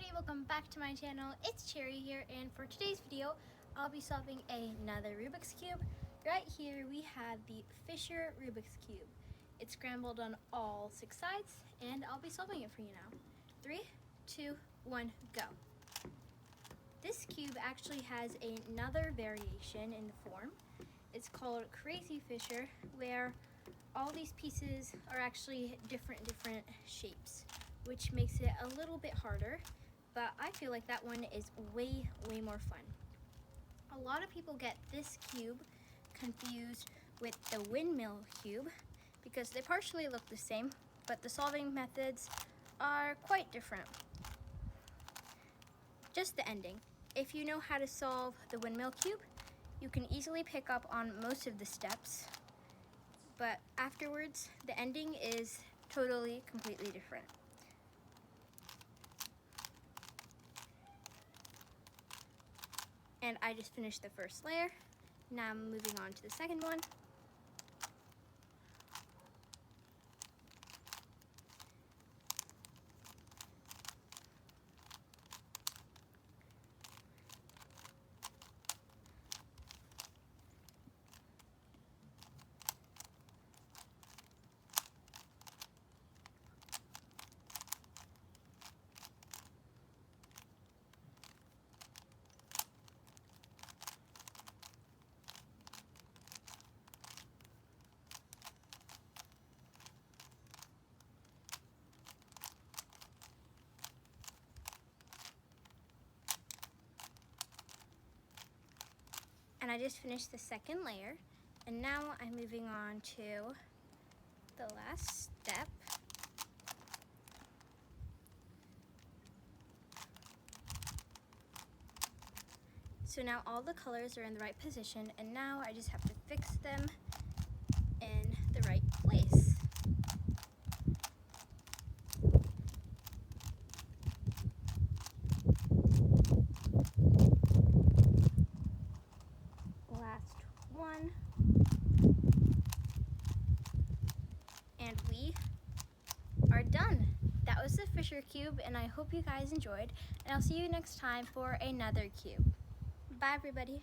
everybody, welcome back to my channel. It's Cherry here, and for today's video I'll be solving another Rubik's Cube. Right here we have the Fisher Rubik's Cube. It's scrambled on all 6 sides and I'll be solving it for you now. 3, 2, 1, go. This cube actually has another variation in the form. It's called Crazy Fisher, where all these pieces are actually different shapes, which makes it a little bit harder, but I feel like that one is way more fun. A lot of people get this cube confused with the windmill cube because they partially look the same, but the solving methods are quite different. Just the ending. If you know how to solve the windmill cube, you can easily pick up on most of the steps, but afterwards, the ending is completely different. And I just finished the first layer. Now I'm moving on to the second one. And I just finished the second layer, and now I'm moving on to the last step. So now all the colors are in the right position, and now I just have to fix them in the right place. Last one, and we are done. That was the Fisher Cube, and I hope you guys enjoyed, and I'll see you next time for another cube. Bye everybody.